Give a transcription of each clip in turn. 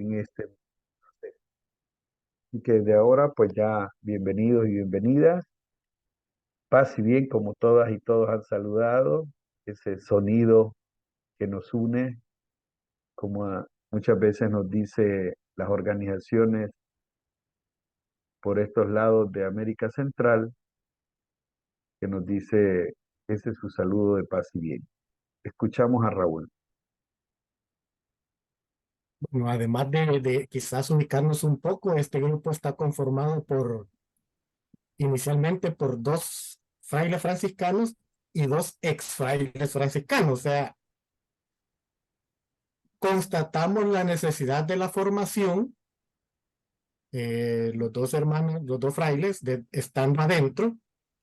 en este. Y que de ahora, pues ya, bienvenidos y bienvenidas. Paz y bien, como todas y todos han saludado, ese sonido que nos une, como muchas veces nos dice las organizaciones por estos lados de América Central, que nos dice ese es su saludo de paz y bien. Escuchamos a Raúl. Bueno, además de quizás ubicarnos un poco, este grupo está conformado inicialmente por dos frailes franciscanos y dos ex frailes franciscanos. O sea, constatamos la necesidad de la formación, los dos hermanos, los dos frailes estando adentro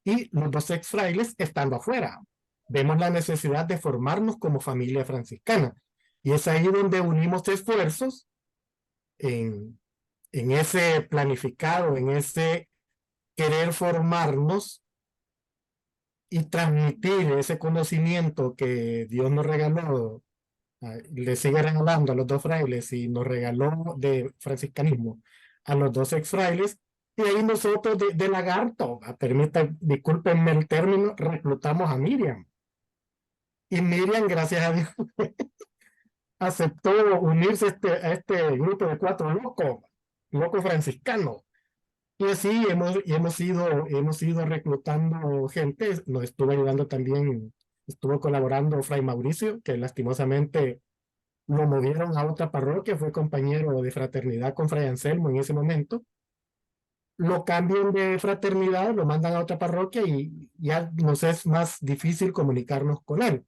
y los dos ex frailes estando afuera. Vemos la necesidad de formarnos como familia franciscana. Y es ahí donde unimos esfuerzos en, en ese planificado, en ese querer formarnos y transmitir ese conocimiento que Dios nos regaló, le sigue regalando a los dos frailes y nos regaló de franciscanismo a los dos ex frailes. Y ahí nosotros de lagarto, discúlpenme el término, reclutamos a Miriam. Y Miriam, gracias a Dios, aceptó unirse a este grupo de cuatro locos franciscanos. Y así hemos ido reclutando gente. Nos estuvo ayudando también, estuvo colaborando Fray Mauricio, que lastimosamente lo movieron a otra parroquia, fue compañero de fraternidad con Fray Anselmo en ese momento. Lo cambian de fraternidad, lo mandan a otra parroquia y ya nos es más difícil comunicarnos con él.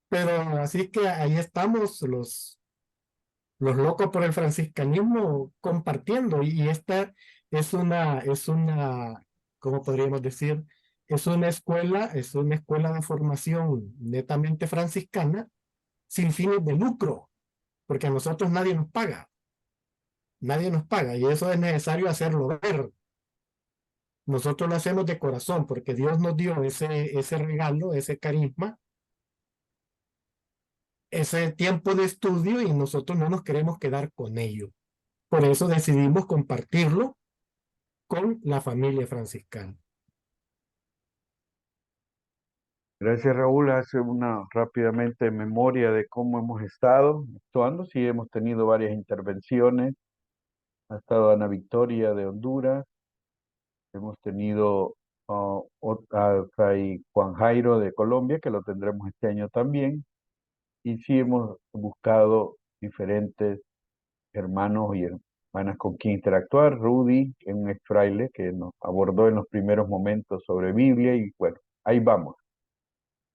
Pero así que ahí estamos los locos por el franciscanismo compartiendo y esta ¿cómo podríamos decir? Es una escuela de formación netamente franciscana sin fines de lucro, porque a nosotros nadie nos paga y eso es necesario hacerlo ver. Nosotros lo hacemos de corazón porque Dios nos dio ese regalo, ese carisma, ese tiempo de estudio y nosotros no nos queremos quedar con ello. Por eso decidimos compartirlo con la familia franciscana. Gracias, Raúl. Hace una rápidamente memoria de cómo hemos estado actuando. Sí, hemos tenido varias intervenciones. Ha estado Ana Victoria de Honduras. Hemos tenido a Fray Juan Jairo de Colombia, que lo tendremos este año también. Y sí hemos buscado diferentes hermanos y hermanas con quien interactuar. Rudy, que es un ex fraile que nos abordó en los primeros momentos sobre Biblia y bueno, ahí vamos.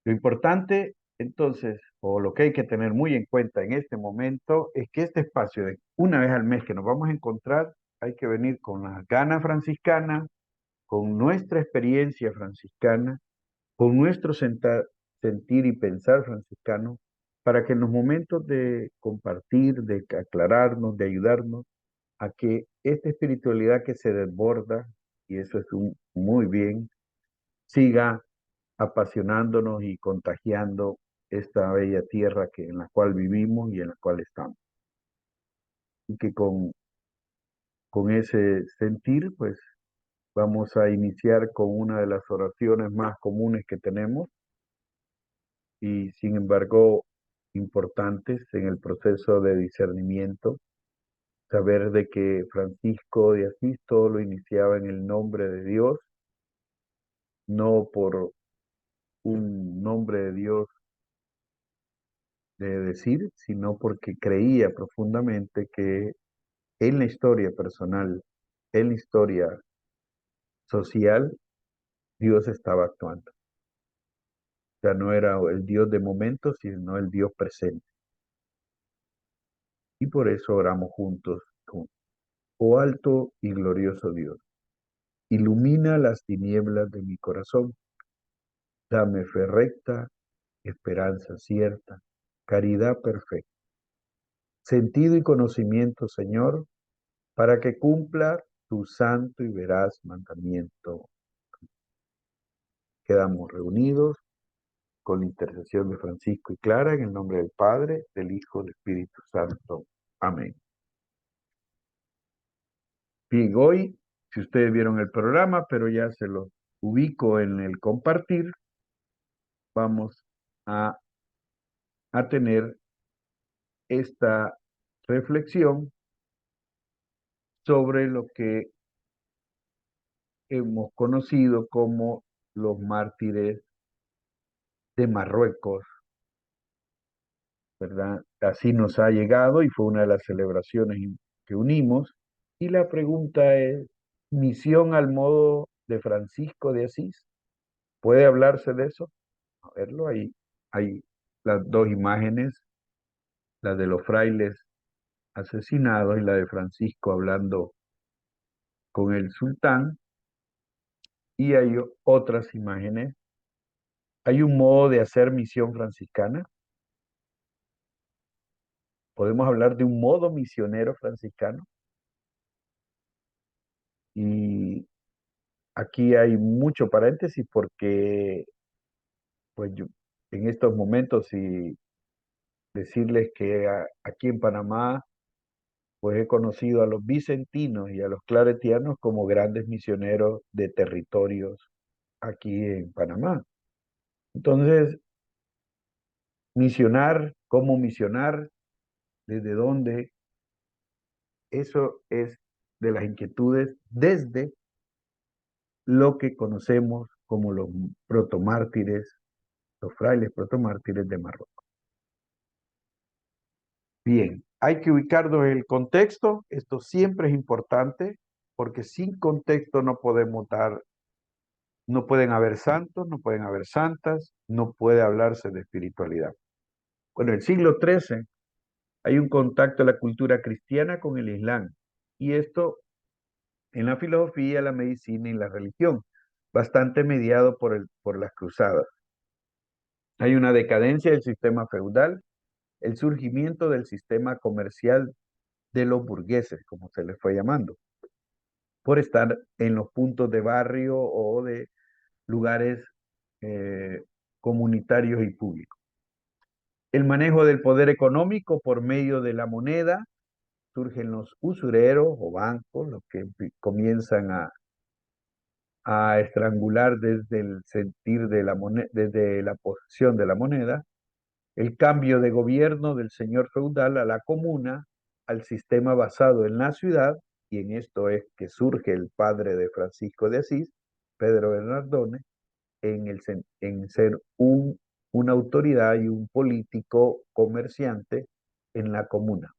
Lo importante, entonces, o lo que hay que tener muy en cuenta en este momento, es que este espacio de una vez al mes que nos vamos a encontrar, hay que venir con las ganas franciscanas, con nuestra experiencia franciscana, con nuestro sentir y pensar franciscano, para que en los momentos de compartir, de aclararnos, de ayudarnos, a que esta espiritualidad que se desborda, y eso es muy bien, siga apasionándonos y contagiando esta bella tierra en la cual vivimos y en la cual estamos. Y que con ese sentir, pues vamos a iniciar con una de las oraciones más comunes que tenemos y sin embargo importantes en el proceso de discernimiento. Saber de que Francisco de Asís todo lo iniciaba en el nombre de Dios, no por un nombre de Dios de decir, sino porque creía profundamente que en la historia personal, en la historia social, Dios estaba actuando. O sea, no era el Dios de momentos, sino el Dios presente. Y por eso oramos juntos. Oh alto y glorioso Dios, ilumina las tinieblas de mi corazón, dame fe recta, esperanza cierta, caridad perfecta, sentido y conocimiento, Señor, para que cumpla tu santo y veraz mandamiento. Quedamos reunidos con la intercesión de Francisco y Clara en el nombre del Padre, del Hijo, del Espíritu Santo. Amén. Bien, hoy, si ustedes vieron el programa, pero ya se lo ubico en el compartir, vamos a, a tener esta reflexión sobre lo que hemos conocido como los mártires de Marruecos, ¿verdad? Así nos ha llegado y fue una de las celebraciones que unimos. Y la pregunta es, ¿misión al modo de Francisco de Asís? ¿Puede hablarse de eso? A verlo, ahí hay las dos imágenes, la de los frailes asesinados y la de Francisco hablando con el sultán. Y hay otras imágenes. Hay un modo de hacer misión franciscana. Podemos hablar de un modo misionero franciscano. Y aquí hay mucho paréntesis porque, pues yo, en estos momentos, y decirles que aquí en Panamá, pues he conocido a los vicentinos y a los claretianos como grandes misioneros de territorios aquí en Panamá. Entonces, misionar, cómo misionar, desde dónde, eso es de las inquietudes desde lo que conocemos como los protomártires, los frailes protomártires de Marruecos. Bien, hay que ubicarnos en el contexto, esto siempre es importante, porque sin contexto no podemos dar, no pueden haber santos, no pueden haber santas, no puede hablarse de espiritualidad. Bueno, en el siglo XIII hay un contacto de la cultura cristiana con el Islam, y esto en la filosofía, la medicina y la religión, bastante mediado por las cruzadas. Hay una decadencia del sistema feudal, el surgimiento del sistema comercial de los burgueses, como se les fue llamando, por estar en los puntos de barrio o de lugares eh, comunitarios y públicos. El manejo del poder económico por medio de la moneda, surgen los usureros o bancos, los que comienzan a estrangular desde el sentir de la moneda, desde la posesión de la moneda, el cambio de gobierno del señor feudal a la comuna, al sistema basado en la ciudad, y en esto es que surge el padre de Francisco de Asís, Pedro Bernardone, en ser una autoridad y un político comerciante en la comuna.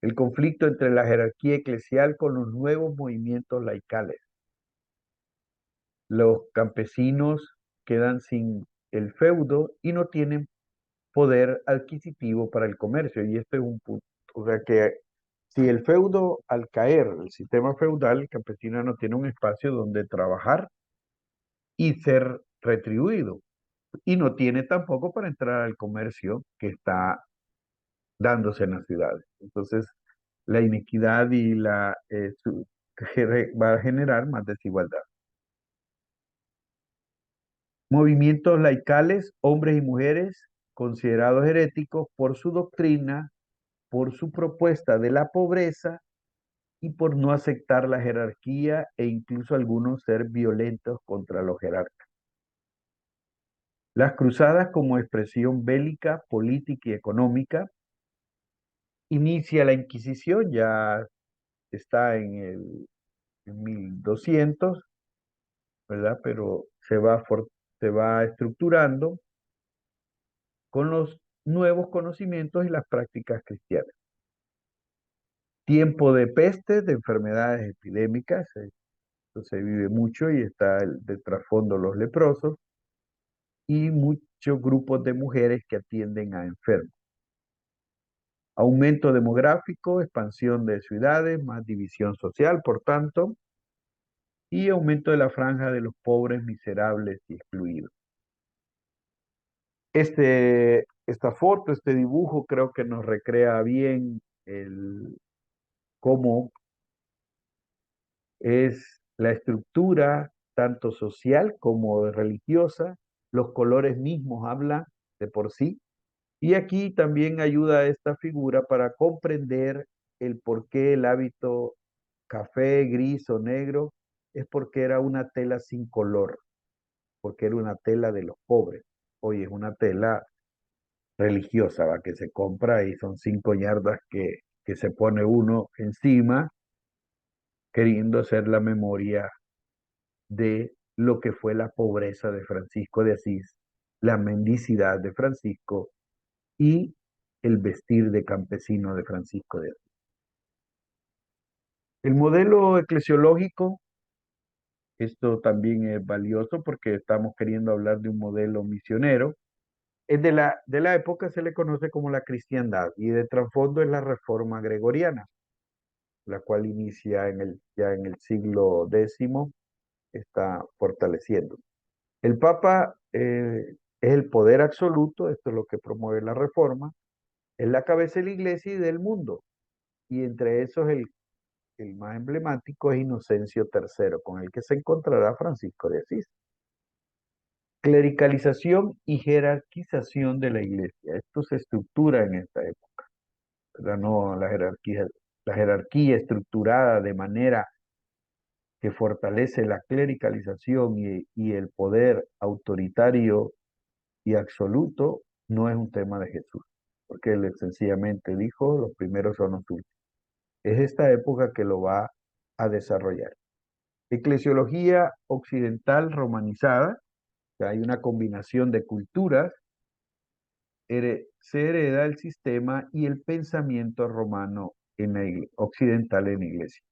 El conflicto entre la jerarquía eclesial con los nuevos movimientos laicales. Los campesinos quedan sin el feudo y no tienen poder adquisitivo para el comercio. Y este es un punto. O sea que si el feudo, al caer el sistema feudal, el campesino no tiene un espacio donde trabajar y ser retribuido. Y no tiene tampoco para entrar al comercio que está dándose en las ciudades. Entonces, la iniquidad y va a generar más desigualdad. Movimientos laicales, hombres y mujeres considerados heréticos por su doctrina, por su propuesta de la pobreza y por no aceptar la jerarquía e incluso algunos ser violentos contra los jerarcas. Las cruzadas como expresión bélica, política y económica. Inicia la Inquisición, ya está en 1200, ¿verdad? Pero se va estructurando con los nuevos conocimientos y las prácticas cristianas. Tiempo de peste, de enfermedades epidémicas, esto se vive mucho y está de trasfondo los leprosos y muchos grupos de mujeres que atienden a enfermos. Aumento demográfico, expansión de ciudades, más división social, por tanto, y aumento de la franja de los pobres, miserables y excluidos. Esta foto, este dibujo creo que nos recrea bien cómo es la estructura tanto social como religiosa, los colores mismos hablan de por sí, y aquí también ayuda esta figura para comprender el por qué el hábito café, gris o negro, es porque era una tela sin color, porque era una tela de los pobres. Hoy es una tela religiosa, ¿va? Que se compra y son 5 yardas que se pone uno encima, queriendo hacer la memoria de lo que fue la pobreza de Francisco de Asís, la mendicidad de Francisco y el vestir de campesino de Francisco de Asís. El modelo eclesiológico, esto también es valioso porque estamos queriendo hablar de un modelo misionero, es de la época, se le conoce como la cristiandad y de trasfondo es la reforma gregoriana, la cual inicia ya en el siglo X, está fortaleciendo. El Papa es el poder absoluto, esto es lo que promueve la reforma, es la cabeza de la iglesia y del mundo, y entre esos el más emblemático es Inocencio III, con el que se encontrará Francisco de Asís. Clericalización y jerarquización de la iglesia. Esto se estructura en esta época, ¿verdad? No, la jerarquía estructurada de manera que fortalece la clericalización y el poder autoritario y absoluto no es un tema de Jesús, porque él sencillamente dijo, los primeros son los últimos. Es esta época que lo va a desarrollar. Eclesiología occidental romanizada, que hay una combinación de culturas, se hereda el sistema y el pensamiento romano occidental en la iglesia.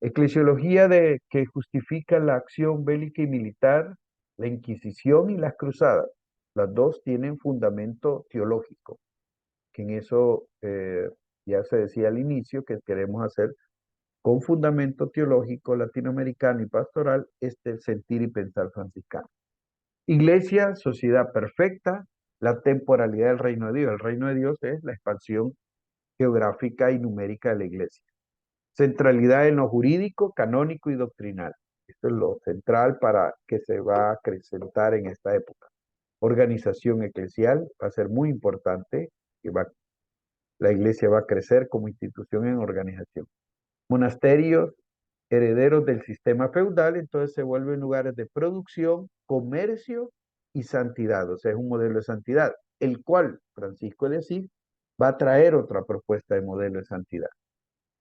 Eclesiología que justifica la acción bélica y militar, la Inquisición y las cruzadas. Las dos tienen fundamento teológico, que en eso ya se decía al inicio que queremos hacer con fundamento teológico latinoamericano y pastoral este sentir y pensar franciscano. Iglesia, sociedad perfecta, la temporalidad del reino de Dios. El reino de Dios es la expansión geográfica y numérica de la iglesia. Centralidad en lo jurídico, canónico y doctrinal. Esto es lo central para que se va a acrecentar en esta época. Organización eclesial va a ser muy importante, que la iglesia va a crecer como institución en organización. Monasterios, herederos del sistema feudal, entonces se vuelven lugares de producción, comercio y santidad, o sea, es un modelo de santidad, el cual Francisco de Asís va a traer otra propuesta de modelo de santidad.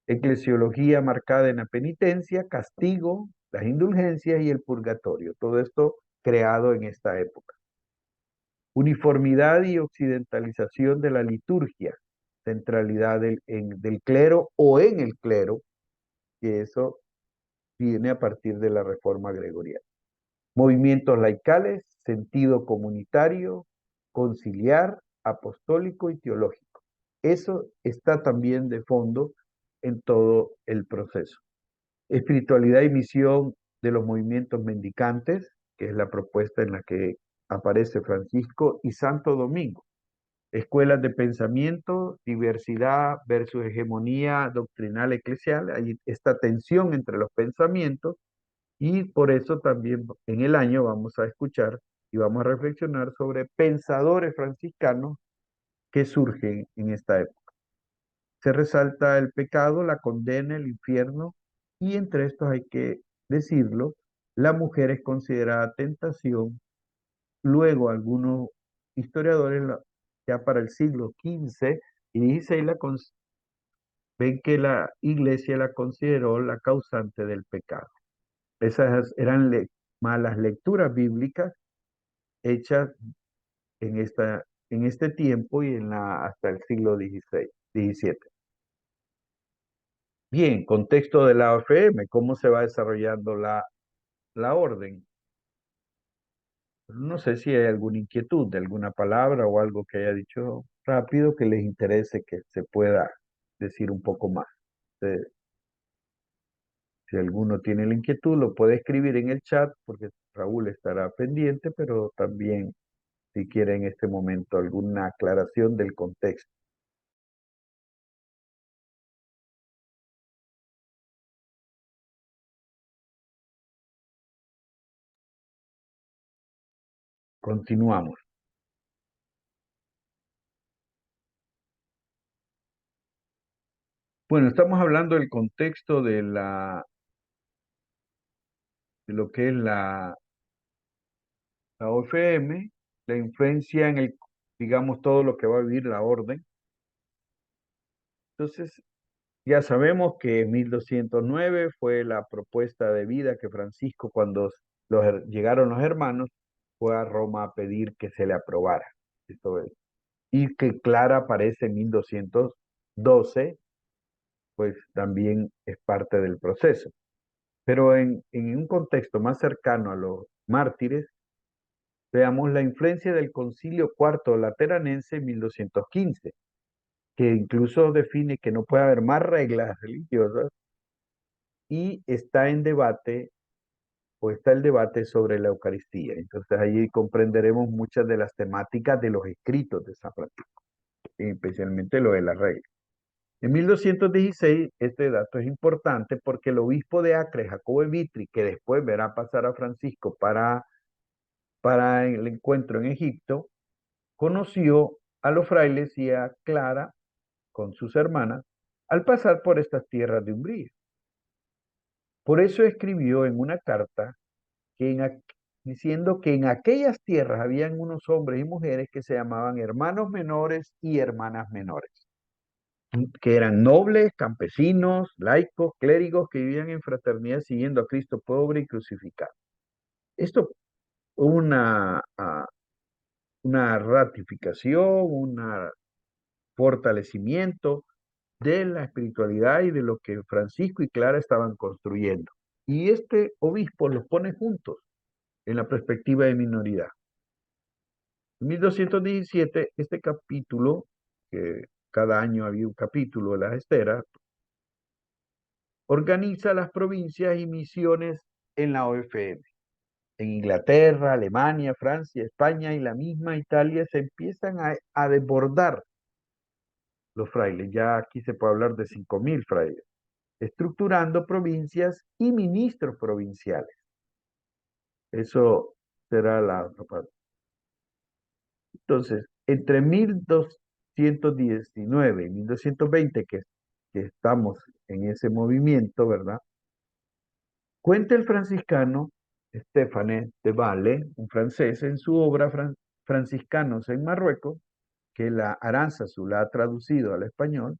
Eclesiología marcada en la penitencia, castigo, las indulgencias y el purgatorio, todo esto creado en esta época. Uniformidad y occidentalización de la liturgia, centralidad del clero o en el clero, que eso viene a partir de la reforma gregoriana. Movimientos laicales, sentido comunitario, conciliar, apostólico y teológico. Eso está también de fondo en todo el proceso. Espiritualidad y misión de los movimientos mendicantes, que es la propuesta en la que aparece Francisco, y Santo Domingo. Escuelas de pensamiento, diversidad versus hegemonía doctrinal eclesial. Hay esta tensión entre los pensamientos y por eso también en el año vamos a escuchar y vamos a reflexionar sobre pensadores franciscanos que surgen en esta época. Se resalta el pecado, la condena, el infierno y entre estos hay que decirlo, la mujer es considerada tentación. Luego algunos historiadores ya para el siglo XV y XVI ven que la iglesia la consideró la causante del pecado. Esas eran malas lecturas bíblicas hechas en este tiempo y hasta el siglo XVI, XVII. Bien, contexto de la OFM, cómo se va desarrollando la orden. No sé si hay alguna inquietud de alguna palabra o algo que haya dicho rápido que les interese que se pueda decir un poco más. Eh, Si alguno tiene la inquietud, lo puede escribir en el chat porque Raúl estará pendiente, pero también si quiere en este momento alguna aclaración del contexto. Continuamos. Bueno, estamos hablando del contexto de lo que es la OFM, la influencia en el, digamos, todo lo que va a vivir la orden. Entonces, ya sabemos que en 1209 fue la propuesta de vida que Francisco, cuando llegaron los hermanos, fue a Roma a pedir que se le aprobara. Esto es. Y que Clara aparece en 1212, pues también es parte del proceso. Pero en un contexto más cercano a los mártires, veamos la influencia del Concilio Cuarto Lateranense en 1215, que incluso define que no puede haber más reglas religiosas y está en debate o está el debate sobre la Eucaristía. Entonces ahí comprenderemos muchas de las temáticas de los escritos de San Francisco, especialmente lo de las reglas. En 1216, este dato es importante porque el obispo de Acre, Jacobo de Vitri, que después verá pasar a Francisco para el encuentro en Egipto, conoció a los frailes y a Clara con sus hermanas al pasar por estas tierras de Umbría. Por eso escribió en una carta que diciendo que en aquellas tierras habían unos hombres y mujeres que se llamaban hermanos menores y hermanas menores, que eran nobles, campesinos, laicos, clérigos que vivían en fraternidad siguiendo a Cristo pobre y crucificado. Esto una, una ratificación, un fortalecimiento de la espiritualidad y de lo que Francisco y Clara estaban construyendo. Y este obispo los pone juntos en la perspectiva de minoridad. En 1217, este capítulo, que cada año había un capítulo de las esteras, organiza las provincias y misiones en la OFM. En Inglaterra, Alemania, Francia, España y la misma Italia se empiezan a desbordar los frailes. Ya aquí se puede hablar de 5.000 frailes, estructurando provincias y ministros provinciales. Eso será la otra parte. Entonces, entre 1219 y 1220, que estamos en ese movimiento, ¿verdad? Cuenta el franciscano Stéphane de Valle, un francés, en su obra Franciscanos en Marruecos, que la Aránzazu la ha traducido al español,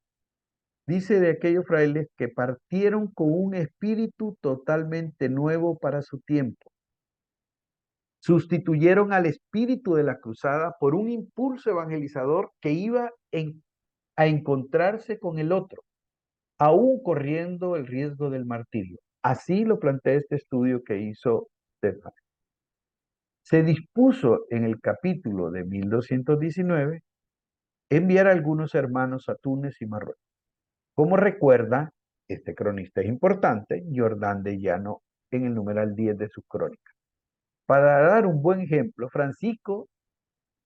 dice de aquellos frailes que partieron con un espíritu totalmente nuevo para su tiempo. Sustituyeron al espíritu de la cruzada por un impulso evangelizador que iba a encontrarse con el otro, aún corriendo el riesgo del martirio. Así lo plantea este estudio que hizo Stefan. Se dispuso en el capítulo de 1219 enviar a algunos hermanos a Túnez y Marruecos. Como recuerda, este cronista es importante, Jordán de Llano, en el numeral 10 de sus crónicas. Para dar un buen ejemplo, Francisco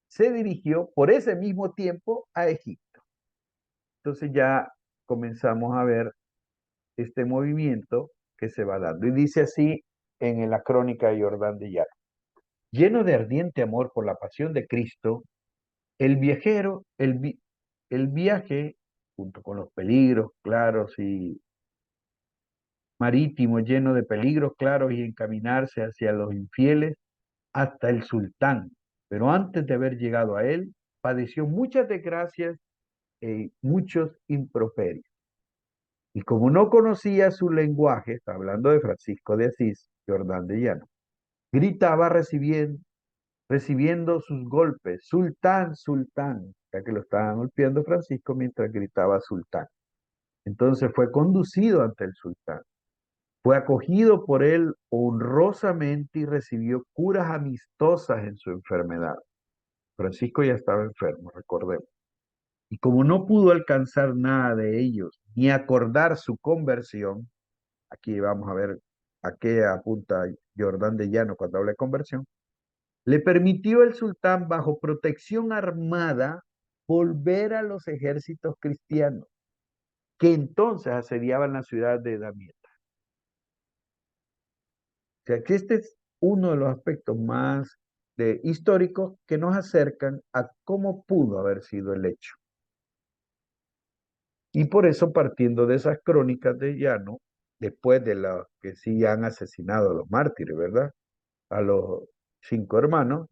se dirigió por ese mismo tiempo a Egipto. Entonces ya comenzamos a ver este movimiento que se va dando. Y dice así en la crónica de Jordán de Llano. Lleno de ardiente amor por la pasión de Cristo, el viajero, el viaje, junto con los peligros claros y marítimos, lleno de peligros claros y encaminarse hacia los infieles, hasta el sultán. Pero antes de haber llegado a él, padeció muchas desgracias y muchos improperios. Y como no conocía su lenguaje, está hablando de Francisco de Asís, Jordán de Llano, gritaba recibiendo sus golpes, sultán, sultán, ya que lo estaban golpeando Francisco mientras gritaba sultán. Entonces fue conducido ante el sultán, fue acogido por él honrosamente y recibió curas amistosas en su enfermedad. Francisco ya estaba enfermo, recordemos. Y como no pudo alcanzar nada de ellos, ni acordar su conversión, aquí vamos a ver a qué apunta Jordán de Llano cuando habla de conversión, le permitió el sultán bajo protección armada volver a los ejércitos cristianos, que entonces asediaban la ciudad de Damieta. O sea, que este es uno de los aspectos más históricos que nos acercan a cómo pudo haber sido el hecho. Y por eso, partiendo de esas crónicas de Llano, después de los que sí han asesinado a los mártires, ¿verdad? A los 5 hermanos,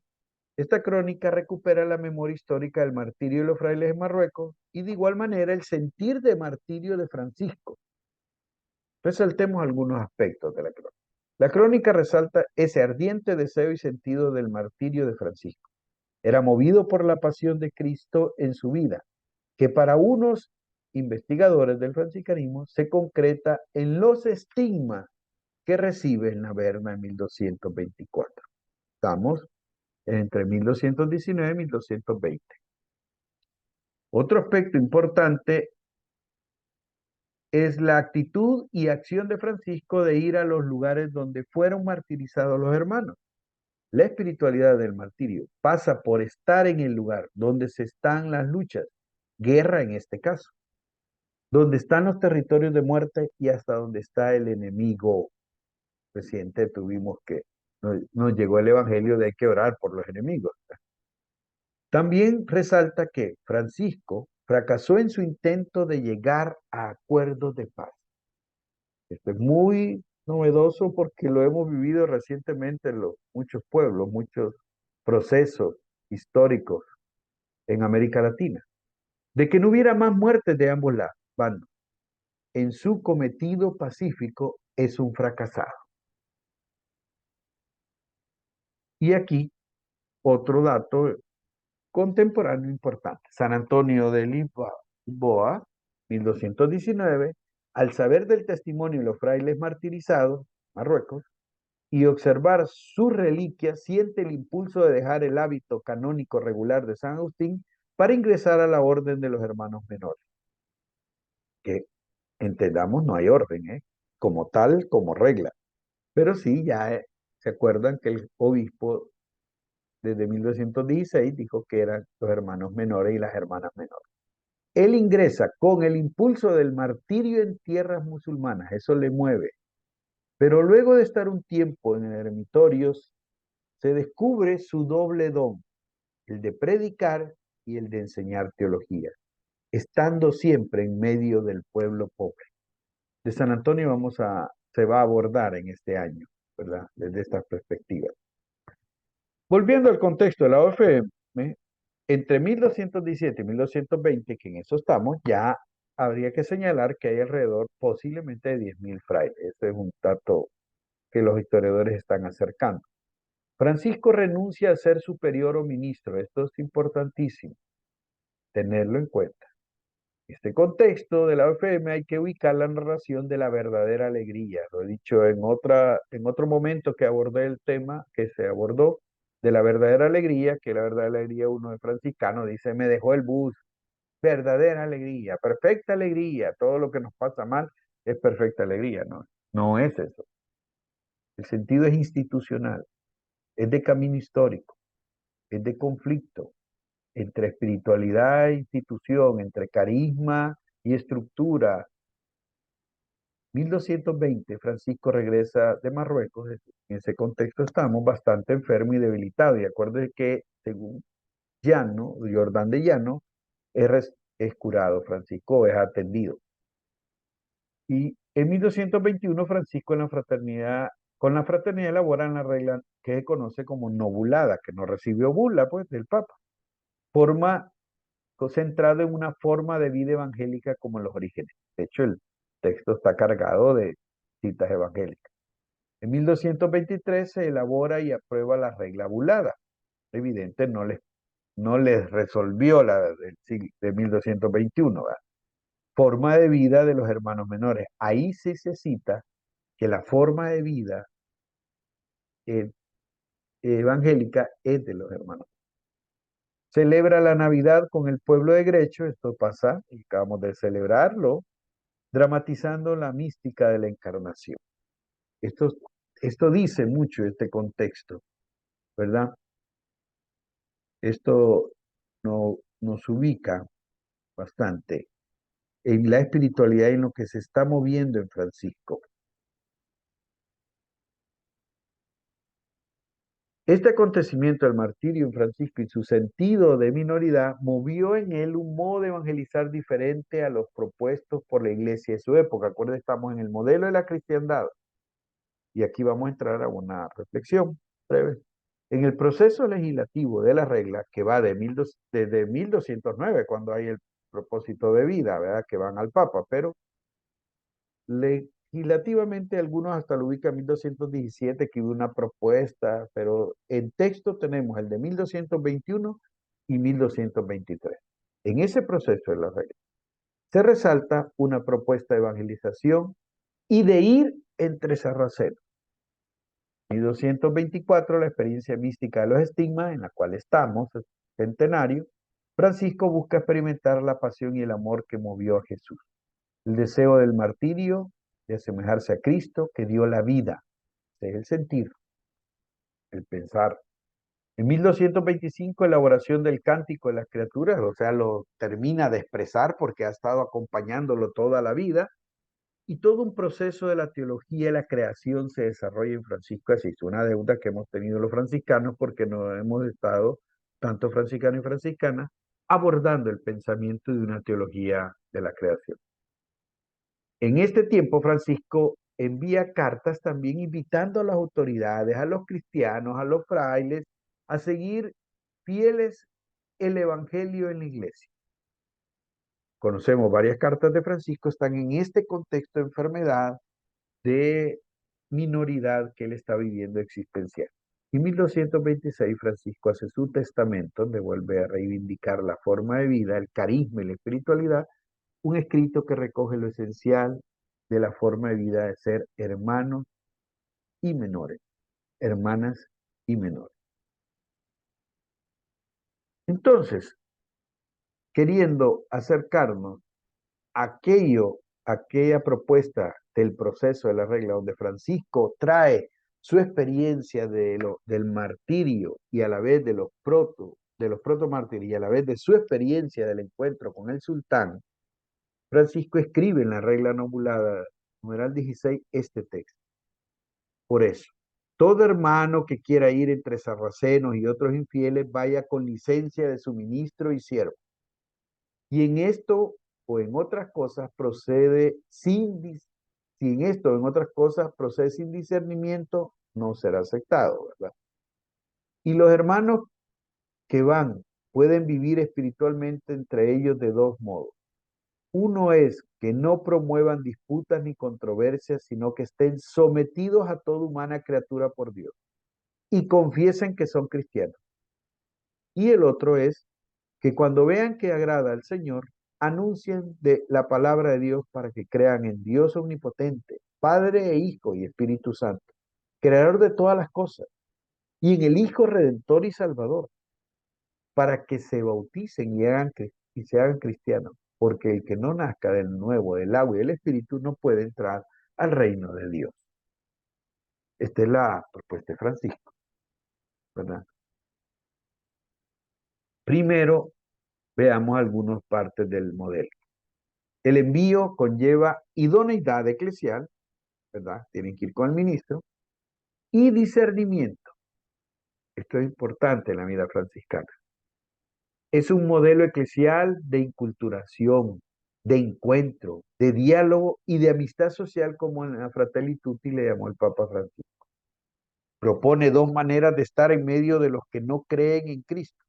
esta crónica recupera la memoria histórica del martirio de los frailes en Marruecos y de igual manera el sentir de martirio de Francisco. Resaltemos algunos aspectos de la crónica. La crónica resalta ese ardiente deseo y sentido del martirio de Francisco. Era movido por la pasión de Cristo en su vida, que para unos investigadores del franciscanismo se concreta en los estigmas que recibe en la Berna en 1224. Estamos entre 1219 y 1220. Otro aspecto importante es la actitud y acción de Francisco de ir a los lugares donde fueron martirizados los hermanos. La espiritualidad del martirio pasa por estar en el lugar donde se están las luchas, guerra en este caso, donde están los territorios de muerte y hasta donde está el enemigo. Reciente tuvimos que nos llegó el evangelio de hay que orar por los enemigos. También resalta que Francisco fracasó en su intento de llegar a acuerdos de paz. Esto es muy novedoso porque lo hemos vivido recientemente en muchos pueblos, muchos procesos históricos en América Latina, de que no hubiera más muertes de ambos lados. Bandos. En su cometido pacífico es un fracasado. Y aquí otro dato contemporáneo importante. San Antonio de Lisboa, 1219, al saber del testimonio de los frailes martirizados, Marruecos, y observar sus reliquias, siente el impulso de dejar el hábito canónico regular de San Agustín para ingresar a la orden de los hermanos menores. Que entendamos, no hay orden, ¿eh? Como tal, como regla. Pero sí, ya se acuerdan que el obispo desde 1216 dijo que eran los hermanos menores y las hermanas menores. Él ingresa con el impulso del martirio en tierras musulmanas, eso le mueve. Pero luego de estar un tiempo en eremitorios, se descubre su doble don, el de predicar y el de enseñar teología, estando siempre en medio del pueblo pobre. De San Antonio se va a abordar en este año, ¿verdad? Desde estas perspectivas. Volviendo al contexto de la OFM, entre 1217 y 1220, que en eso estamos, ya habría que señalar que hay alrededor posiblemente de 10.000 frailes. Ese es un dato que los historiadores están acercando. Francisco renuncia a ser superior o ministro. Esto es importantísimo, tenerlo en cuenta. En este contexto de la OFM hay que ubicar la narración de la verdadera alegría. Lo he dicho en otro momento que abordé el tema, que se abordó de la verdadera alegría, que la verdadera alegría uno de franciscano dice, me dejó el bus, verdadera alegría, perfecta alegría, todo lo que nos pasa mal es perfecta alegría, no, no es eso. El sentido es institucional, es de camino histórico, es de conflicto entre espiritualidad e institución, entre carisma y estructura. 1220, Francisco regresa de Marruecos, en ese contexto estamos bastante enfermo y debilitado, y acuérdense que según Llano, Jordán de Llano, es curado, Francisco es atendido. Y en 1221 Francisco con la fraternidad elaboran la regla que se conoce como novulada, que no recibió bula pues del Papa, forma centrado en una forma de vida evangélica como en los orígenes. De hecho, el texto está cargado de citas evangélicas. En 1223 se elabora y aprueba la regla bulada. Evidente, no les resolvió la de 1221, ¿verdad? Forma de vida de los hermanos menores. Ahí sí se cita que la forma de vida eh, evangélica es de los hermanos. Celebra la Navidad con el pueblo de Grecho, esto pasa, y acabamos de celebrarlo, dramatizando la mística de la encarnación. Esto, esto dice mucho este contexto, ¿verdad? Esto nos ubica bastante en la espiritualidad y en lo que se está moviendo en Francisco. Este acontecimiento del martirio en Francisco y su sentido de minoridad movió en él un modo de evangelizar diferente a los propuestos por la iglesia de su época. Acuérdense, estamos en el modelo de la cristiandad y aquí vamos a entrar a una reflexión breve. En el proceso legislativo de la regla, que va desde 1209, cuando hay el propósito de vida, ¿verdad? Que van al Papa, pero legislativamente algunos hasta lo ubican en 1217, que hubo una propuesta, pero en texto tenemos el de 1221 y 1223. En ese proceso de la regla se resalta una propuesta de evangelización y de ir entre sarracenos. 1224, la experiencia mística de los estigmas, en la cual estamos, el centenario, Francisco busca experimentar la pasión y el amor que movió a Jesús. El deseo del martirio, de asemejarse a Cristo, que dio la vida. Ese es el sentir, el pensar. En 1225, elaboración del cántico de las criaturas, o sea, lo termina de expresar porque ha estado acompañándolo toda la vida, y todo un proceso de la teología y la creación se desarrolla en Francisco de Asís, una deuda que hemos tenido los franciscanos porque no hemos estado, tanto franciscanos y franciscanas, abordando el pensamiento de una teología de la creación. En este tiempo, Francisco envía cartas también invitando a las autoridades, a los cristianos, a los frailes, a seguir fieles el Evangelio en la iglesia. Conocemos varias cartas de Francisco, están en este contexto de enfermedad, de minoridad que él está viviendo existencial. En 1226, Francisco hace su testamento, donde vuelve a reivindicar la forma de vida, el carisma y la espiritualidad, un escrito que recoge lo esencial de la forma de vida de ser hermanos y menores, hermanas y menores. Entonces, queriendo acercarnos a aquella propuesta del proceso de la regla, donde Francisco trae su experiencia del martirio y a la vez de los protomártires y a la vez de su experiencia del encuentro con el sultán, Francisco escribe en la regla nomulada, numeral 16, este texto. Por eso, todo hermano que quiera ir entre sarracenos y otros infieles, vaya con licencia de su ministro y siervo. Y en esto o en otras cosas procede si en esto o en otras cosas procede sin discernimiento, no será aceptado, ¿verdad? Y los hermanos que van pueden vivir espiritualmente entre ellos de dos modos. Uno es que no promuevan disputas ni controversias, sino que estén sometidos a toda humana criatura por Dios y confiesen que son cristianos. Y el otro es que cuando vean que agrada al Señor, anuncien de la palabra de Dios para que crean en Dios omnipotente, Padre e Hijo y Espíritu Santo, creador de todas las cosas, y en el Hijo Redentor y Salvador, para que se bauticen y se hagan cristianos, porque el que no nazca del nuevo, del agua y del Espíritu no puede entrar al reino de Dios. Esta es la propuesta de Francisco, ¿verdad? Primero, veamos algunas partes del modelo. El envío conlleva idoneidad eclesial, ¿verdad? Tienen que ir con el ministro, y discernimiento. Esto es importante en la vida franciscana. Es un modelo eclesial de inculturación, de encuentro, de diálogo y de amistad social, como en la Fratelli Tutti le llamó el Papa Francisco. Propone dos maneras de estar en medio de los que no creen en Cristo.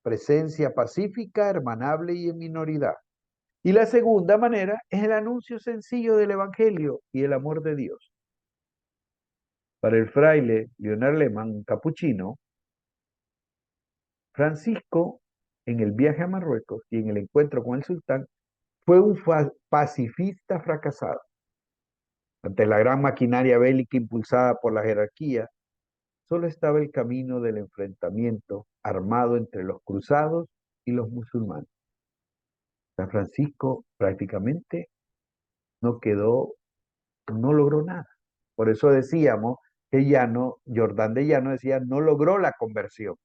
Presencia pacífica, hermanable y en minoridad. Y la segunda manera es el anuncio sencillo del Evangelio y el amor de Dios. Para el fraile Leonard Lehmann, un capuchino, Francisco, en el viaje a Marruecos y en el encuentro con el sultán, fue un pacifista fracasado. Ante la gran maquinaria bélica impulsada por la jerarquía, solo estaba el camino del enfrentamiento armado entre los cruzados y los musulmanes. San Francisco prácticamente no quedó, no logró nada. Por eso decíamos que Jordán de Llano decía, no logró la conversión.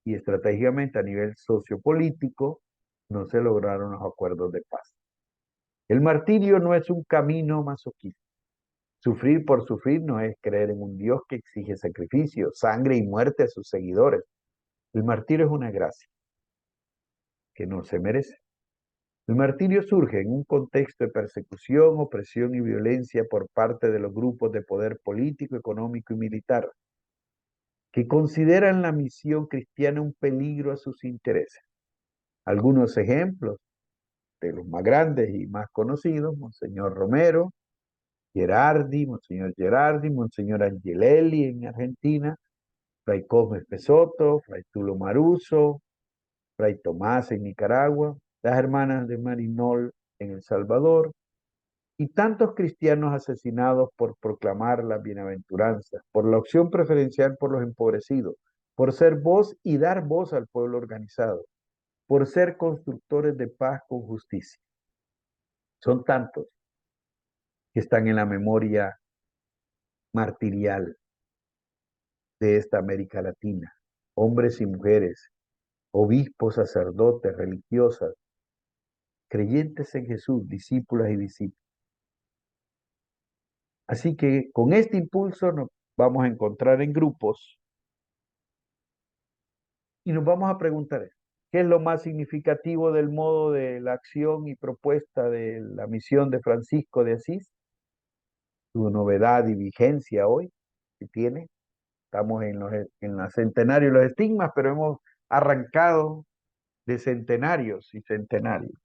Y estratégicamente a nivel sociopolítico no se lograron los acuerdos de paz. El martirio no es un camino masoquista, Sufrir por sufrir no es creer en un Dios que exige sacrificio, sangre y muerte a sus seguidores. El martirio es una gracia que no se merece. El martirio surge en un contexto de persecución, opresión y violencia por parte de los grupos de poder político, económico y militar, que consideran la misión cristiana un peligro a sus intereses. Algunos ejemplos de los más grandes y más conocidos: Monseñor Romero, Monseñor Gerardi, Monseñor Angelelli en Argentina, Fray Cosme Pesoto, Fray Tulo Maruso, Fray Tomás en Nicaragua, las hermanas de Marinol en El Salvador, y tantos cristianos asesinados por proclamar las bienaventuranzas, por la opción preferencial por los empobrecidos, por ser voz y dar voz al pueblo organizado, por ser constructores de paz con justicia. Son tantos que están en la memoria martirial de esta América Latina, hombres y mujeres, obispos, sacerdotes, religiosas, creyentes en Jesús, discípulas y discípulos. Así que con este impulso nos vamos a encontrar en grupos y nos vamos a preguntar, ¿qué es lo más significativo del modo de la acción y propuesta de la misión de Francisco de Asís? Su novedad y vigencia hoy que tiene. Estamos en la centenario de los estigmas, pero hemos arrancado de centenarios y centenarios.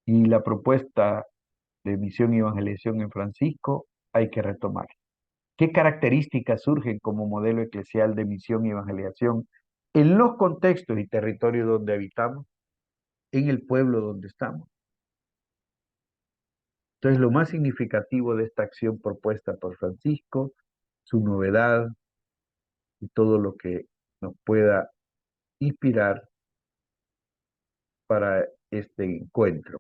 Y la propuesta de misión y evangelización en Francisco hay que retomar. ¿Qué características surgen como modelo eclesial de misión y evangelización en los contextos y territorios donde habitamos, en el pueblo donde estamos? Entonces, lo más significativo de esta acción propuesta por Francisco, su novedad y todo lo que nos pueda inspirar para este encuentro.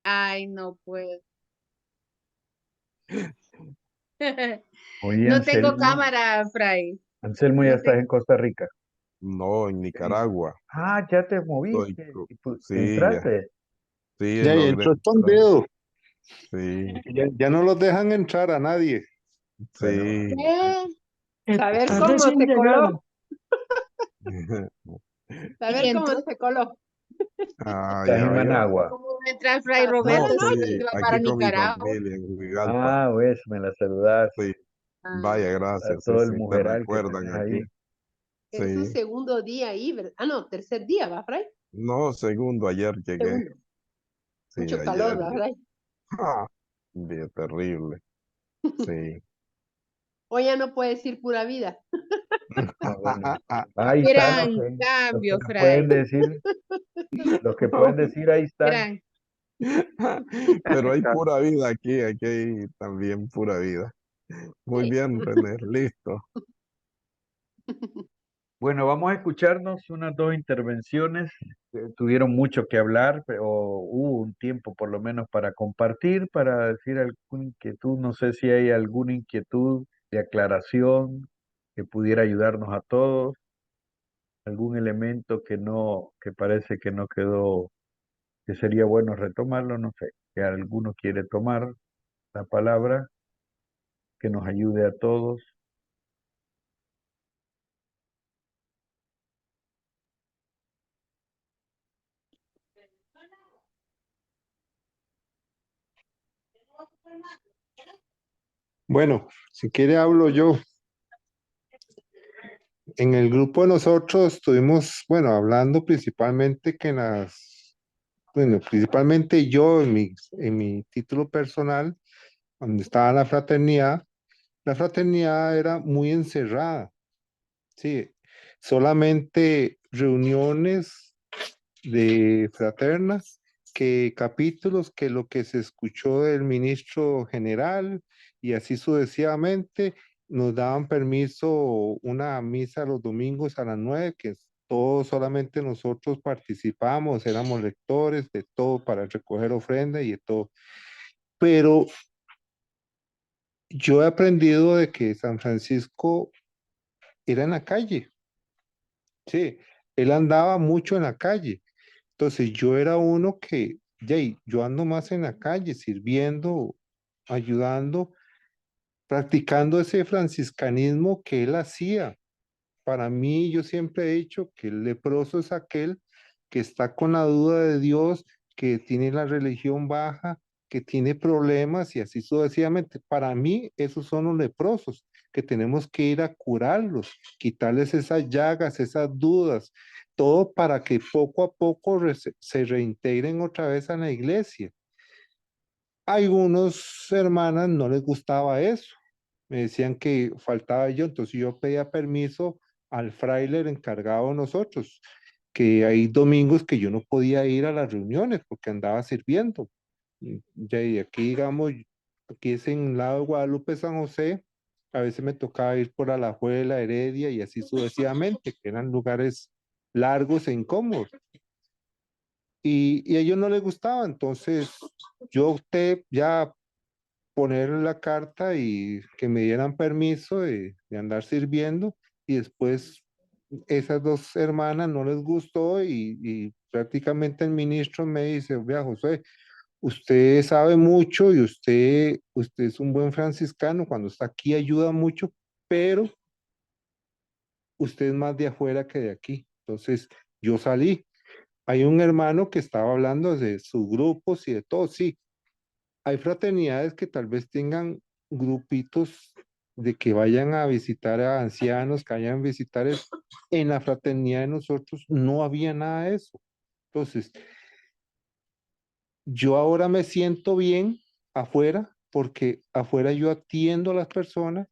Ay, no puedo. Oye, No tengo Anselmo, cámara, Fray. Anselmo, ya No estás tengo. en Costa Rica. No, en Nicaragua. Ah, ya te Estoy moviste. sí, ya, Entraste. sí, Ya, y logré entró entrar. escondido. Sí, Ya no los dejan entrar a nadie. Bueno, sí. Saber Están cómo recién se llegados. coló. Y Saber cómo entró, se coló. Ah, estás ya en vio. Managua. ¿Cómo va a entrar Fray ah, No, Roberto bueno, si estoy se va para aquí con mi Nicaragua? familia en Huigalpa. Ah, pues me la saludas Sí, Ah, vaya, a gracias. Sí, todo el sí, te mujeral que recuerdan tenés aquí. ahí. es su Sí. segundo día ahí, ¿verdad? Ah, no, tercer día, ¿va, Fray? No, segundo, ayer llegué. Segundo. Sí, Mucho ayer calor, ¿va, llegué. Fray? Ah, día terrible. Sí. Hoy ya no puede decir pura vida. Ah, bueno. Ahí están gran los que cambio, nos pueden Fray. decir, los que pueden decir, ahí están. Gran. Pero hay pura vida aquí, aquí hay también pura vida. Muy Sí. bien, René, listo. Bueno, vamos a escucharnos unas dos intervenciones. Tuvieron mucho que hablar, pero hubo un tiempo por lo menos para compartir, para decir alguna inquietud. No sé si hay alguna inquietud de aclaración que pudiera ayudarnos a todos, algún elemento que no, que parece que no quedó, que sería bueno retomarlo, no sé, que alguno quiere tomar la palabra, que nos ayude a todos. Bueno, si quiere hablo yo. En el grupo de nosotros estuvimos, bueno, hablando principalmente que bueno, principalmente yo en mi título personal, donde estaba la fraternidad era muy encerrada, sí, solamente reuniones de fraternas, que capítulos, que lo que se escuchó del ministro general y así sucesivamente, nos daban permiso una misa los domingos a las 9, que todos solamente nosotros participamos, éramos lectores de todo para recoger ofrenda y de todo. Pero yo he aprendido de que San Francisco era en la calle, sí, él andaba mucho en la calle. Entonces yo era uno que, yo ando más en la calle sirviendo ayudando, practicando ese franciscanismo que él hacía. Para mí, yo siempre he dicho que el leproso es aquel que está con la duda de Dios, que tiene la religión baja, que tiene problemas y así sucesivamente. Para mí, esos son los leprosos, que tenemos que ir a curarlos, quitarles esas llagas, esas dudas, todo para que poco a poco se reintegren otra vez a la iglesia. A algunos hermanas no les gustaba eso, me decían que faltaba yo, entonces yo pedía permiso al fraile encargado de nosotros, que hay domingos que yo no podía ir a las reuniones porque andaba sirviendo. Y aquí, digamos, aquí es en el lado de Guadalupe, San José, a veces me tocaba ir por Alajuela, Heredia y así sucesivamente, que eran lugares largos e incómodos. Y a ellos no les gustaba, entonces yo opté ya poner la carta y que me dieran permiso de andar sirviendo y después esas dos hermanas no les gustó y prácticamente el ministro me dice, vea José, usted sabe mucho y usted es un buen franciscano, cuando está aquí ayuda mucho, pero usted es más de afuera que de aquí. Entonces yo salí. Hay un hermano que estaba hablando de sus grupos y de todo, sí, hay fraternidades que tal vez tengan grupitos de que vayan a visitar a ancianos, que vayan a visitar eso. En la fraternidad de nosotros no había nada de eso. Entonces, yo ahora me siento bien afuera porque afuera yo atiendo a las personas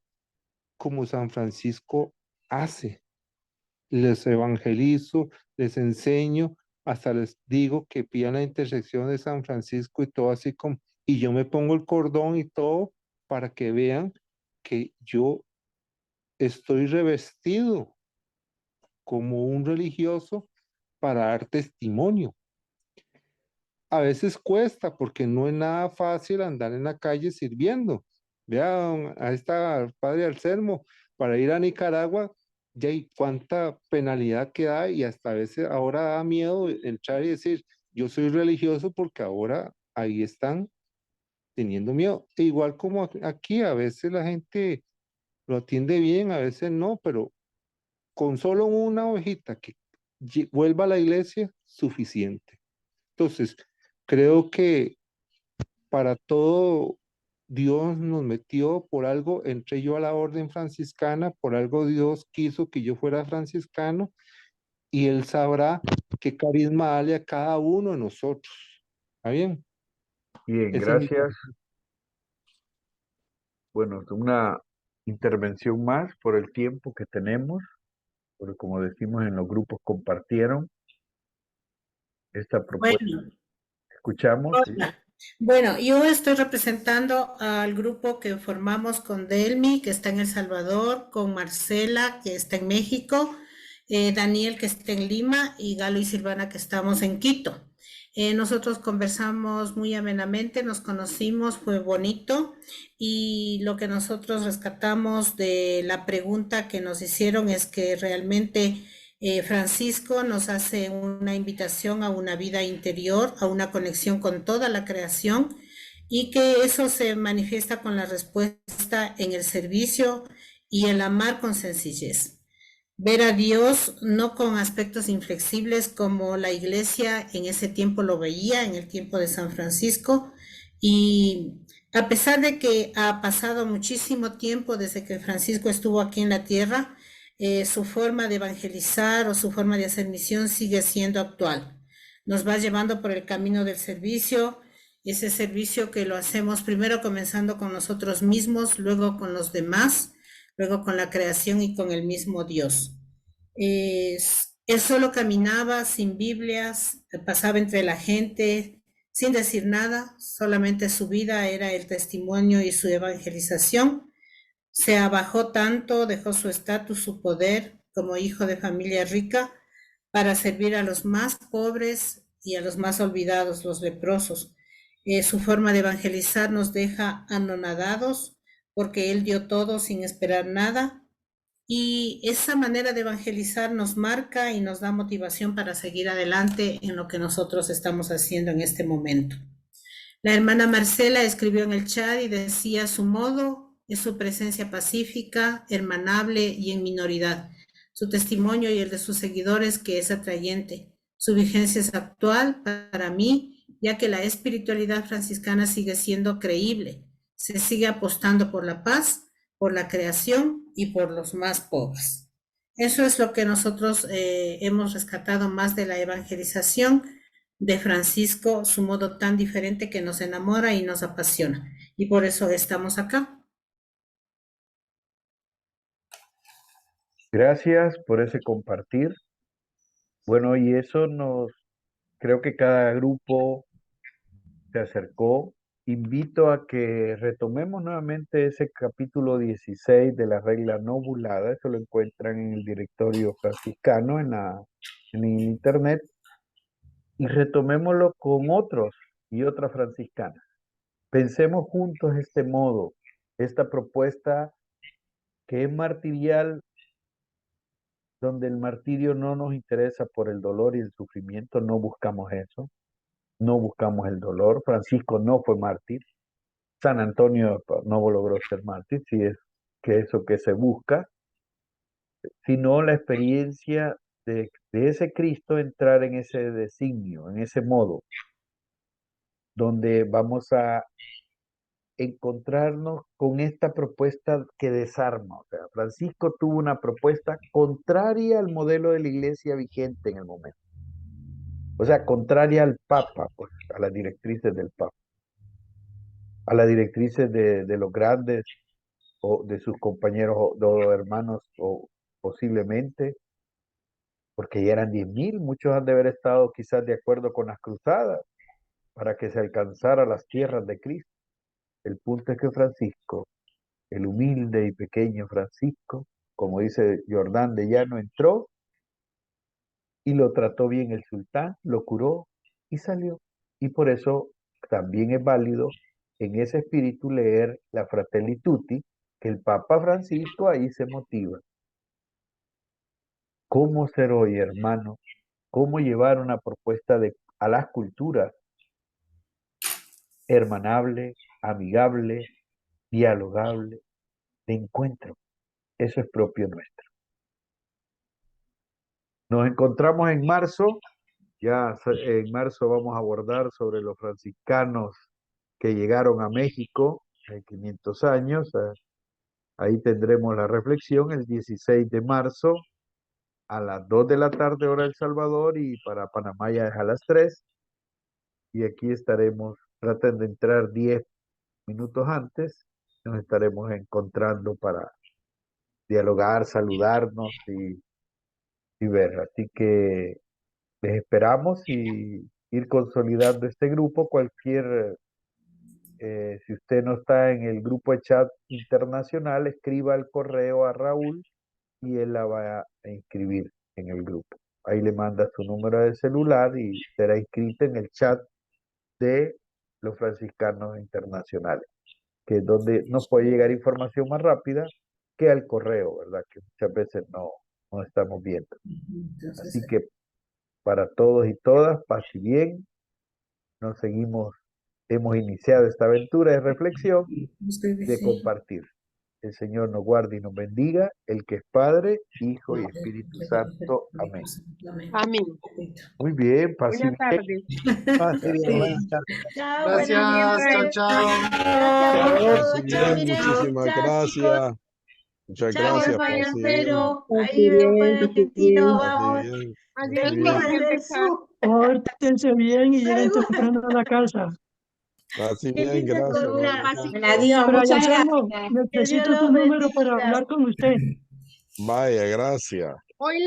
como San Francisco hace. Les evangelizo, les enseño, hasta les digo que pidan la intersección de San Francisco y todo así como, y yo me pongo el cordón y todo para que vean que yo estoy revestido como un religioso para dar testimonio. A veces cuesta porque no es nada fácil andar en la calle sirviendo. Vean, ahí está el padre Anselmo, para ir a Nicaragua, ya hay cuánta penalidad que da y hasta a veces ahora da miedo entrar y decir, yo soy religioso porque ahora ahí están teniendo miedo. E igual como aquí, a veces la gente lo atiende bien, a veces no, pero con solo una ovejita que vuelva a la iglesia, suficiente. Entonces, creo que para todo Dios nos metió, por algo entré yo a la orden franciscana, por algo Dios quiso que yo fuera franciscano y Él sabrá qué carisma darle a cada uno de nosotros. ¿Está bien? Bien, Ese es mi... gracias. Bueno, una intervención más por el tiempo que tenemos, porque como decimos en los grupos compartieron esta propuesta. Bueno, Escuchamos, ¿sí? hola. Bueno, yo estoy representando al grupo que formamos con Delmi, que está en El Salvador, con Marcela, que está en México, Daniel, que está en Lima, y Galo y Silvana, que estamos en Quito. Nosotros conversamos muy amenamente, nos conocimos, fue bonito, y lo que nosotros rescatamos de la pregunta que nos hicieron es que realmente Francisco nos hace una invitación a una vida interior, a una conexión con toda la creación y que eso se manifiesta con la respuesta en el servicio y el amar con sencillez. Ver a Dios no con aspectos inflexibles como la iglesia en ese tiempo lo veía, en el tiempo de San Francisco, y a pesar de que ha pasado muchísimo tiempo desde que Francisco estuvo aquí en la tierra, su forma de evangelizar o su forma de hacer misión sigue siendo actual. Nos va llevando por el camino del servicio, ese servicio que lo hacemos primero comenzando con nosotros mismos, luego con los demás, luego con la creación y con el mismo Dios. Él solo caminaba sin Biblias, pasaba entre la gente sin decir nada, solamente su vida era el testimonio y su evangelización. Se abajó tanto, dejó su estatus, su poder como hijo de familia rica para servir a los más pobres y a los más olvidados, los leprosos. Su forma de evangelizar nos deja anonadados porque él dio todo sin esperar nada y esa manera de evangelizar nos marca y nos da motivación para seguir adelante en lo que nosotros estamos haciendo en este momento. La hermana Marcela escribió en el chat y decía: su modo es su presencia pacífica, hermanable y en minoridad. Su testimonio y el de sus seguidores que es atrayente. Su vigencia es actual para mí, ya que la espiritualidad franciscana sigue siendo creíble. Se sigue apostando por la paz, por la creación y por los más pobres. Eso es lo que nosotros hemos rescatado más de la evangelización de Francisco, su modo tan diferente que nos enamora y nos apasiona. Y por eso estamos acá. Gracias por ese compartir. Bueno, y eso creo que cada grupo se acercó. Invito a que retomemos nuevamente ese capítulo 16 de la regla no bulada. Eso lo encuentran en el directorio franciscano en internet. Y retomémoslo con otros y otras franciscanas. Pensemos juntos este modo, esta propuesta que es martirial, donde el martirio no nos interesa por el dolor y el sufrimiento, no buscamos eso, no buscamos el dolor. Francisco no fue mártir, San Antonio no logró ser mártir, si es que eso que se busca, sino la experiencia de ese Cristo entrar en ese designio, en ese modo, donde vamos a encontrarnos con esta propuesta que desarma. O sea, Francisco tuvo una propuesta contraria al modelo de la iglesia vigente en el momento. O sea, contraria al Papa, pues, a las directrices del Papa, a las directrices de los grandes o de sus compañeros o hermanos, o posiblemente, porque ya eran 10.000, muchos han de haber estado quizás de acuerdo con las cruzadas para que se alcanzara las tierras de Cristo. El punto es que Francisco, el humilde y pequeño Francisco, como dice Jordán de Llano, entró y lo trató bien el sultán, lo curó y salió. Y por eso también es válido en ese espíritu leer la Fratelli Tutti, que el Papa Francisco ahí se motiva. ¿Cómo ser hoy, hermano? ¿Cómo llevar una propuesta a las culturas hermanable, amigable, dialogable, de encuentro? Eso es propio nuestro. Nos encontramos en marzo. Ya en marzo vamos a abordar sobre los franciscanos que llegaron a México hace 500 años. Ahí tendremos la reflexión el 16 de marzo a las 2 de la tarde, hora El Salvador, y para Panamá ya es a las 3. Y aquí estaremos, traten de entrar 10 minutos antes, nos estaremos encontrando para dialogar, saludarnos y ver. Así que les esperamos y ir consolidando este grupo. Si usted no está en el grupo de chat internacional, escriba el correo a Raúl y él la va a inscribir en el grupo. Ahí le manda su número de celular y será inscrito en el chat de los franciscanos internacionales, que es donde nos puede llegar información más rápida que al correo, ¿verdad? Que muchas veces no estamos viendo. Así que para todos y todas, paz y bien, hemos iniciado esta aventura de reflexión, de compartir. El Señor nos guarde y nos bendiga, el que es Padre, Hijo y Espíritu Santo. Amén. Amén. Muy bien, paz y Buenas bien. tardes. Paz y bien, buenas tardes. Chao, Gracias, buenas chao, noches. chao. Gracias por todo. Paz y Chao, bien, Miriam. muchísimas Chao, gracias. chicos. Muchas Chao, gracias, hermano paz y bien. Cero. Paz Ahí y veo bien, para paz y argentino, bien. Paz y vamos. bien. Adiós, Paz y bien. Venimos paciente del Carlos. sur. Pórtense bien y lleguen Traigo temprano a la casa. Paz y qué bien, linda gracias. columna. Adiós, Brian muchas Selmo, gracias. Que Dios necesito los tu número para bendiga. hablar con usted. Vaya, gracias. Hoy